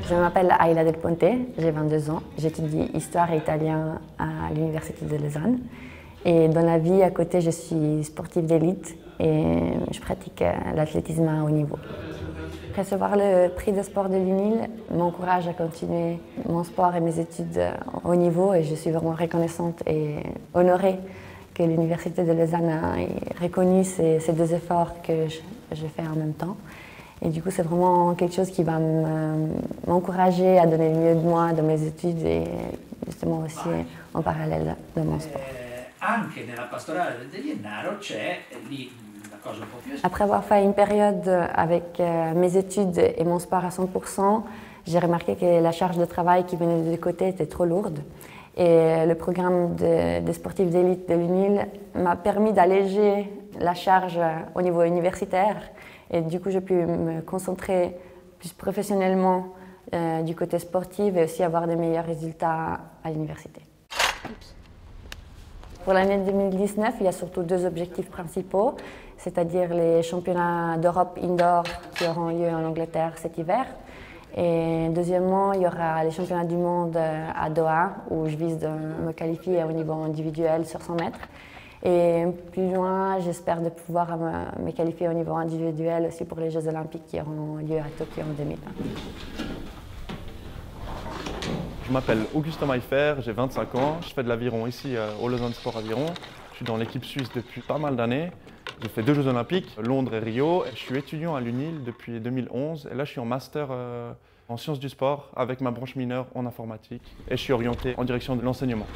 Je m'appelle Ayla Del Ponte, j'ai 22 ans. J'étudie histoire et italien à l'Université de Lausanne. Et dans la vie, à côté, je suis sportive d'élite et je pratique l'athlétisme à haut niveau. Recevoir le prix de sport de l'UNIL m'encourage à continuer mon sport et mes études au haut niveau et je suis vraiment reconnaissante et honorée que l'Université de Lausanne ait reconnu ces deux efforts que je fais en même temps. Et du coup, c'est vraiment quelque chose qui va m'encourager à donner le mieux de moi dans mes études et justement aussi en parallèle de mon sport. Après avoir fait une période avec mes études et mon sport à 100%, j'ai remarqué que la charge de travail qui venait de côté était trop lourde. Et le programme de sportifs d'élite de l'UNIL m'a permis d'alléger la charge au niveau universitaire. Et du coup, j'ai pu me concentrer plus professionnellement du côté sportif et aussi avoir de meilleurs résultats à l'université. Pour l'année 2019, il y a surtout deux objectifs principaux, c'est-à-dire les championnats d'Europe indoor qui auront lieu en Angleterre cet hiver. Et deuxièmement, il y aura les championnats du monde à Doha, où je vise de me qualifier au niveau individuel sur 100 mètres. Et plus loin, j'espère de pouvoir me qualifier au niveau individuel aussi pour les Jeux Olympiques qui auront lieu à Tokyo en 2020. Je m'appelle Augustin Maillefer, j'ai 25 ans, je fais de l'aviron ici au Lausanne Sport Aviron. Je suis dans l'équipe suisse depuis pas mal d'années. J'ai fait 2 Jeux Olympiques, Londres et Rio. Je suis étudiant à l'UNIL depuis 2011 et là je suis en master en sciences du sport avec ma branche mineure en informatique et je suis orienté en direction de l'enseignement.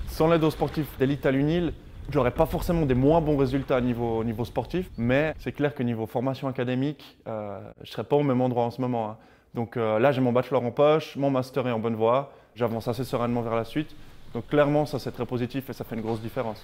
Sans l'aide aux sportifs d'élite à l'UNIL, je n'aurais pas forcément des moins bons résultats au niveau sportif, mais c'est clair que niveau formation académique, je ne serais pas au même endroit en ce moment, hein. Donc là, j'ai mon bachelor en poche, mon master est en bonne voie, j'avance assez sereinement vers la suite. Donc clairement, ça c'est très positif et ça fait une grosse différence.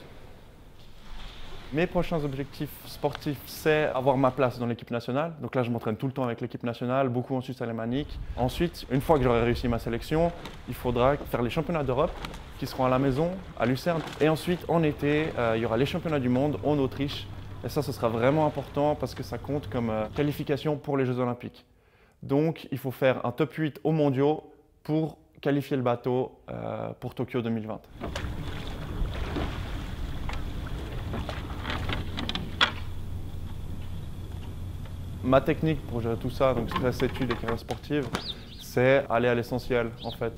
Mes prochains objectifs sportifs, c'est avoir ma place dans l'équipe nationale. Donc là, je m'entraîne tout le temps avec l'équipe nationale, beaucoup en Suisse alémanique. Ensuite, une fois que j'aurai réussi ma sélection, il faudra faire les championnats d'Europe qui seront à la maison, à Lucerne. Et ensuite, en été, il y aura les championnats du monde en Autriche. Et ça, ce sera vraiment important parce que ça compte comme qualification pour les Jeux Olympiques. Donc, il faut faire un top 8 aux mondiaux pour qualifier le bateau pour Tokyo 2020. Ma technique pour gérer tout ça, donc stress, études et carrière sportive, c'est aller à l'essentiel en fait.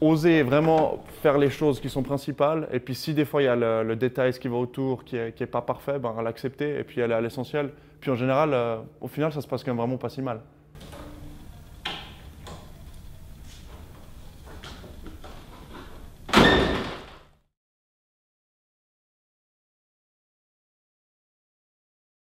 Oser vraiment faire les choses qui sont principales et puis si des fois il y a le détail, ce qui va autour, qui est pas parfait, ben, l'accepter et puis aller à l'essentiel. Puis en général, au final, ça se passe quand même vraiment pas si mal.